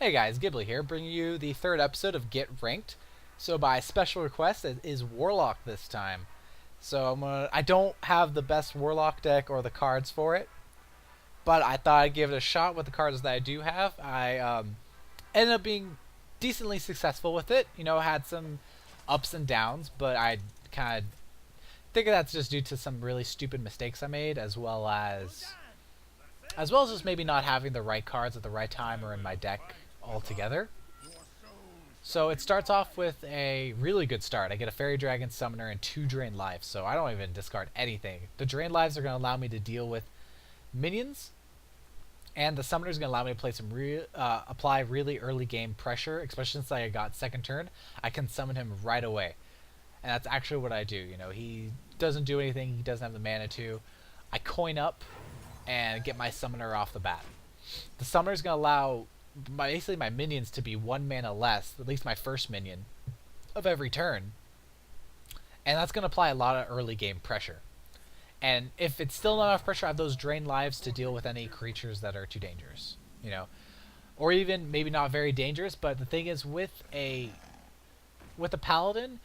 Hey guys, Ghibli here, bringing you the third episode of Get Ranked. So by special request, it is Warlock this time. I don't have the best Warlock deck or the cards for it, but I thought I'd give it a shot with the cards that I do have. I ended up being decently successful with it. Had some ups and downs, but I kind of think that's just due to some really stupid mistakes I made, as well as just maybe not having the right cards at the right time or in my deck altogether. So it starts off with a really good start. I get a Fairy Dragon Summoner and 2 Drain Lives, so I don't even discard anything. The Drain Lives are going to allow me to deal with minions, and the Summoner is going to allow me to play apply really early game pressure, especially since I got second turn. I can summon him right away, and that's actually what I do. He doesn't do anything, he doesn't have the mana to. I coin up and get my Summoner off the bat. The Summoner is going to allow basically my minions to be 1 mana less, at least my first minion, of every turn. And that's going to apply a lot of early game pressure. And if it's still not enough pressure, I have those Drain Lives to deal with any creatures that are too dangerous. Or even maybe not very dangerous, but the thing is with a Paladin,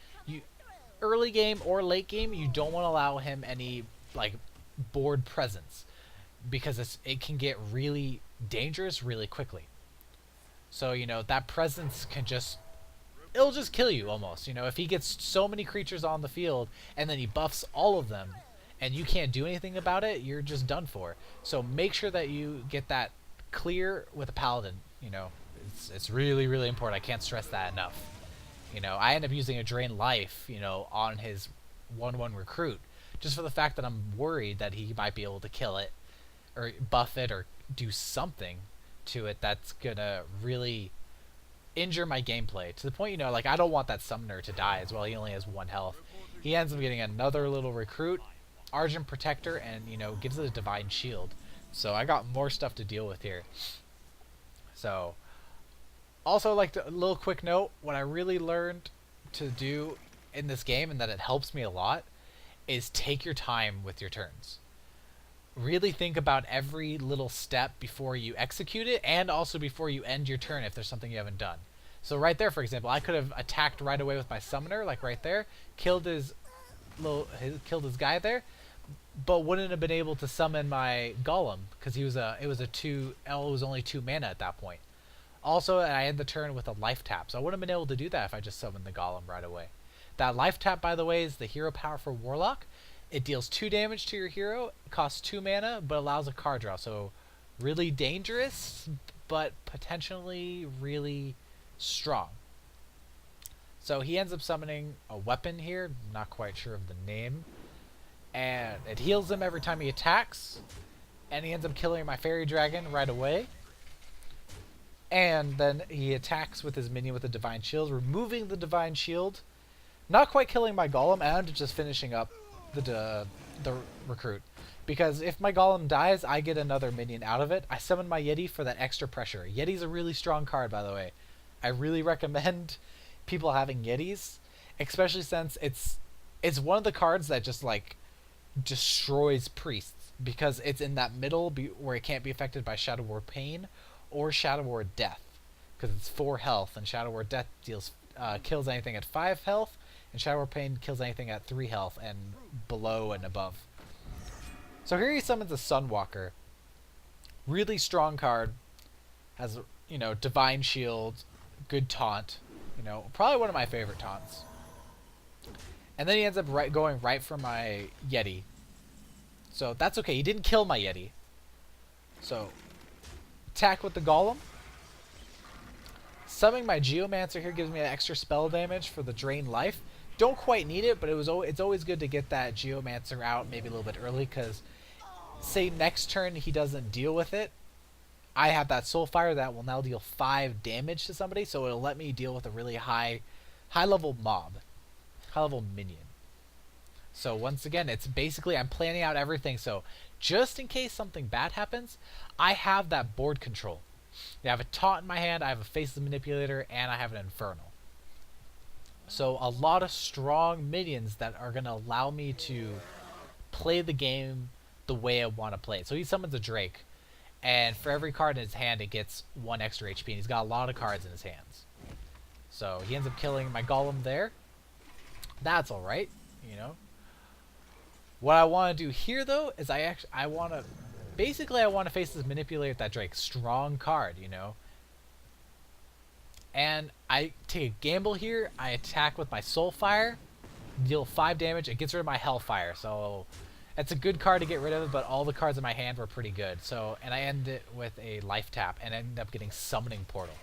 early game or late game, you don't want to allow him any board presence, because it can get really dangerous really quickly. So, that presence it'll just kill you almost. If he gets so many creatures on the field and then he buffs all of them and you can't do anything about it, you're just done for. So make sure that you get that clear with a Paladin. It's really, really important. I can't stress that enough. I end up using a Drain Life, on his 1/1 recruit, just for the fact that I'm worried that he might be able to kill it or buff it or do something to it that's gonna really injure my gameplay to the point, I don't want that Summoner to die as well. He only has 1 health. He ends up getting another little recruit, Argent Protector, and gives it a Divine Shield. So I got more stuff to deal with here. So also, a little quick note, what I really learned to do in this game, and that it helps me a lot, is take your time with your turns. Really think about every little step before you execute it, and also before you end your turn if there's something you haven't done. So right there, for example, I could have attacked right away with my Summoner, like right there, killed his guy there, but wouldn't have been able to summon my Golem because it was only 2 mana at that point. Also, I end the turn with a life tap, so I wouldn't have been able to do that if I just summoned the Golem right away. That life tap, by the way, is the hero power for Warlock. It deals 2 damage to your hero, costs 2 mana, but allows a card draw. So really dangerous, but potentially really strong. So he ends up summoning a weapon here, not quite sure of the name. And it heals him every time he attacks. And he ends up killing my Fairy Dragon right away. And then he attacks with his minion with a Divine Shield, removing the Divine Shield. Not quite killing my Golem, and just finishing up the recruit, because if my Golem dies, I get another minion out of it. I summon my Yeti for that extra pressure. Yeti's a really strong card, by the way. I really recommend people having Yetis, especially since it's one of the cards that just destroys priests, because it's in that middle where it can't be affected by Shadow War Pain or Shadow War Death, because it's 4 health, and Shadow War Death kills anything at 5 health, and Shadow War Pain kills anything at 3 health and below and above. So here he summons a Sunwalker. Really strong card. Has, Divine Shield, good taunt. Probably one of my favorite taunts. And then he ends up going right for my Yeti. So that's okay. He didn't kill my Yeti. So attack with the Golem. Summoning my Geomancer here gives me an extra spell damage for the Drain Life. Don't quite need it, but it's always good to get that Geomancer out maybe a little bit early, because say next turn he doesn't deal with it, I have that Soulfire that will now deal 5 damage to somebody, so it'll let me deal with a really high level mob, high level minion. So once again, it's basically I'm planning out everything, so just in case something bad happens, I have that board control. I have a taunt in my hand, I have a Faceless Manipulator, and I have an Infernal. So a lot of strong minions that are going to allow me to play the game the way I want to play it. So he summons a Drake, And for every card in his hand, it gets 1 extra HP. And he's got a lot of cards in his hands. So he ends up killing my golem there. That's alright, you know. What I want to do here, though, is I want to... Basically, I want to face this Manipulate that Drake. Strong card, you know. And I take a gamble here. I attack with my Soulfire. Deal 5 damage. It gets rid of my Hellfire. So it's a good card to get rid of, but all the cards in my hand were pretty good. So, and I end it with a life tap and end up getting Summoning Portal.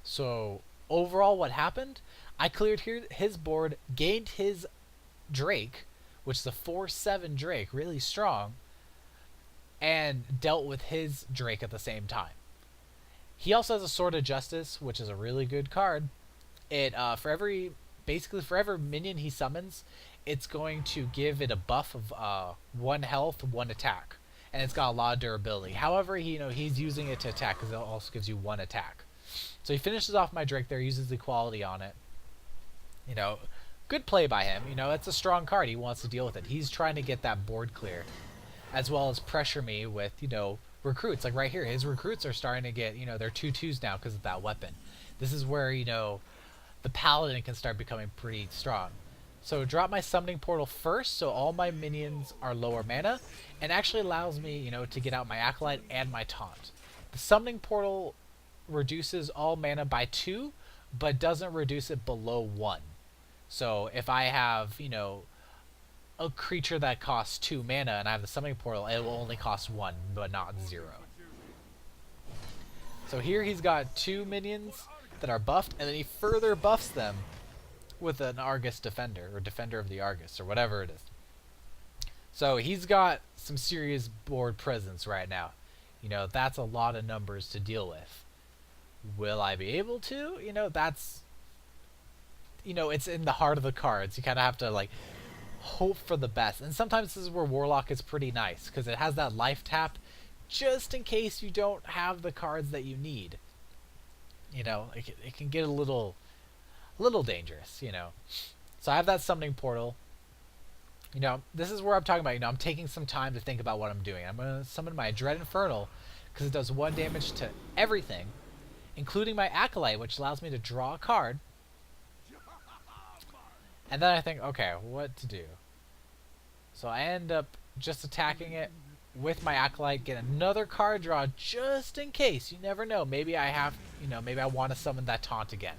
So overall, what happened? I cleared his board, gained his Drake, which is a 4/7 Drake, really strong, and dealt with his Drake at the same time. He also has a Sword of Justice, which is a really good card. It for every minion he summons, it's going to give it a buff of 1 health, 1 attack, and it's got a lot of durability. However, he's using it to attack because it also gives you 1 attack. So he finishes off my Drake there, uses equality on it. You know, good play by him. You know, it's a strong card. He wants to deal with it. He's trying to get that board clear, as well as pressure me with, recruits. Like right here, his recruits are starting to get, they're 2/2s now because of that weapon. This is where, the Paladin can start becoming pretty strong. So drop my Summoning Portal first, so all my minions are lower mana, and actually allows me, to get out my Acolyte and my Taunt. The Summoning Portal reduces all mana by 2, but doesn't reduce it below 1. So if I have, a creature that costs 2 mana and I have the Summoning Portal, it will only cost 1, but not 0. So here he's got 2 minions that are buffed, and then he further buffs them with an Argus Defender, or Defender of the Argus, or whatever it is. So he's got some serious board presence right now. That's a lot of numbers to deal with. Will I be able to? That's... it's in the heart of the cards. You kind of have to, hope for the best. And sometimes this is where Warlock is pretty nice, because it has that life tap just in case you don't have the cards that you need. It can get a little dangerous, So I have that Summoning Portal. This is where I'm talking about, I'm taking some time to think about what I'm doing. I'm going to summon my Dread Infernal, because it does 1 damage to everything, including my Acolyte, which allows me to draw a card. And then I think, okay, what to do? So I end up just attacking it with my Acolyte, get another card draw just in case. You never know. Maybe I have, maybe I want to summon that Taunt again.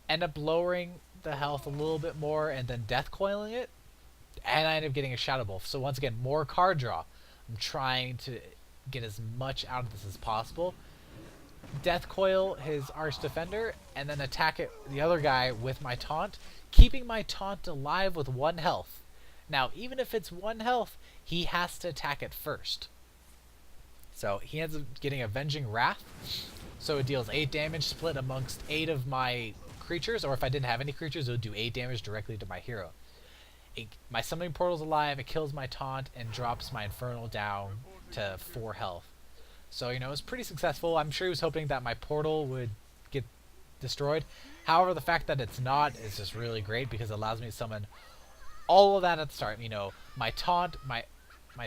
End up lowering the health a little bit more and then Death Coiling it. And I end up getting a Shadow Wolf. So once again, more card draw. I'm trying to get as much out of this as possible. Death Coil his Arch Defender, and then attack the other guy with my Taunt, keeping my Taunt alive with 1 health. Now, even if it's 1 health, he has to attack it first. So he ends up getting Avenging Wrath, so it deals 8 damage split amongst 8 of my creatures, or if I didn't have any creatures, it would do 8 damage directly to my hero. My Summoning Portal's alive, it kills my Taunt, and drops my Infernal down to 4 health. So, it was pretty successful. I'm sure he was hoping that my portal would get destroyed. However, the fact that it's not is just really great because it allows me to summon all of that at the start. My Taunt, my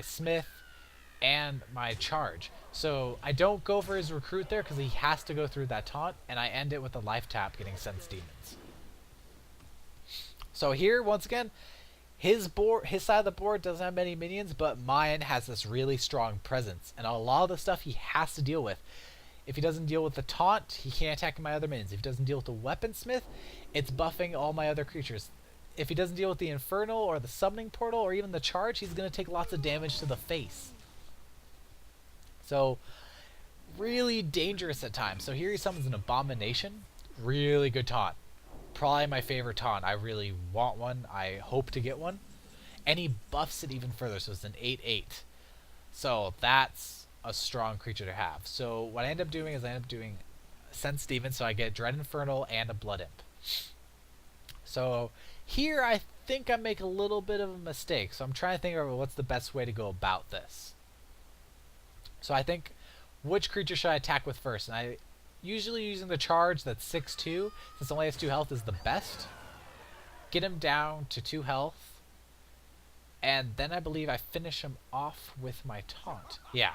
Smith, and my Charge. So I don't go for his Recruit there because he has to go through that Taunt, and I end it with a life tap getting Sense Demons. So here, once again, his side of the board doesn't have many minions, but mine has this really strong presence. And a lot of the stuff he has to deal with. If he doesn't deal with the Taunt, he can't attack my other minions. If he doesn't deal with the Weaponsmith, it's buffing all my other creatures. If he doesn't deal with the Infernal or the Summoning Portal or even the Charge, he's going to take lots of damage to the face. So, really dangerous at times. So here he summons an Abomination. Really good Taunt. Probably my favorite Taunt. I really want one. I hope to get one. And he buffs it even further, so it's an 8/8. So that's a strong creature to have. So what I end up doing is I end up doing Sense Demon, so I get Dread Infernal and a Blood Imp. So here I think I make a little bit of a mistake. So I'm trying to think of what's the best way to go about this. So I think, which creature should I attack with first? And I usually using the Charge that's 6/2, since it only has 2 health, is the best. Get him down to 2 health. And then I believe I finish him off with my Taunt. Yeah.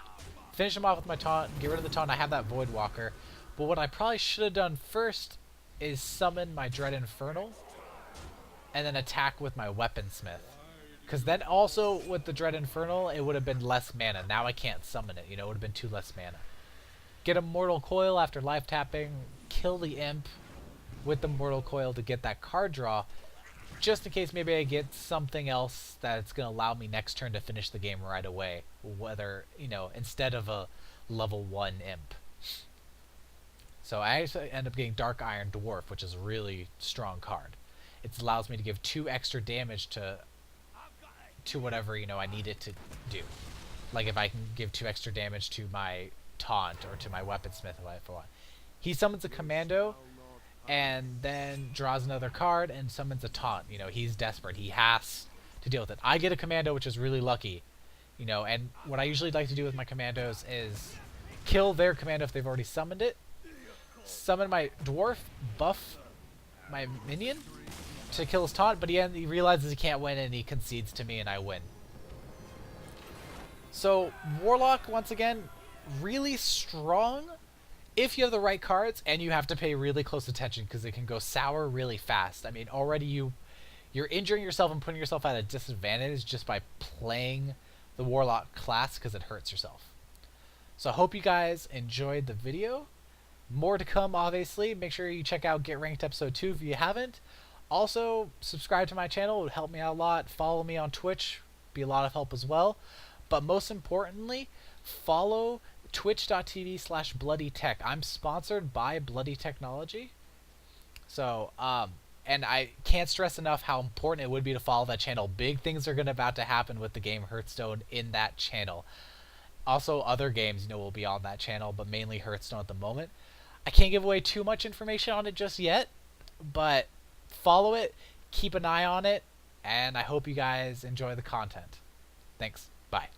Finish him off with my taunt, get rid of the taunt. I have that Void Walker. But what I probably should have done first is summon my Dread Infernal and then attack with my Weaponsmith. Because then also with the Dread Infernal, it would have been less mana. Now I can't summon it, you know, it would have been 2 less mana. Get a Mortal Coil after life tapping, kill the Imp with the Mortal Coil to get that card draw, just in case maybe I get something else that's going to allow me next turn to finish the game right away, whether, you know, instead of a level 1 Imp. So I actually end up getting Dark Iron Dwarf, which is a really strong card. It allows me to give 2 extra damage to whatever, you know, I need it to do. Like if I can give 2 extra damage to my taunt or to my Weaponsmith if I want. He summons a commando and then draws another card and summons a taunt. You know, he's desperate. He has to deal with it. I get a commando, which is really lucky. You know, and what I usually like to do with my commandos is kill their commando if they've already summoned it, summon my dwarf, buff my minion to kill his taunt, but he realizes he can't win and he concedes to me and I win. So Warlock, once again, really strong if you have the right cards, and you have to pay really close attention because it can go sour really fast. I mean, already you're injuring yourself and putting yourself at a disadvantage just by playing the Warlock class because it hurts yourself. So I hope you guys enjoyed the video. More to come, obviously. Make sure you check out Get Ranked Episode 2 if you haven't. Also, subscribe to my channel. It would help me out a lot. Follow me on Twitch. Be a lot of help as well. But most importantly, follow twitch.tv/bloodytech. I'm sponsored by Bloody Technology. So, and I can't stress enough how important it would be to follow that channel. Big things are about to happen with the game Hearthstone in that channel. Also, other games, you know, will be on that channel, but mainly Hearthstone at the moment. I can't give away too much information on it just yet, but follow it, keep an eye on it, and I hope you guys enjoy the content. Thanks. Bye.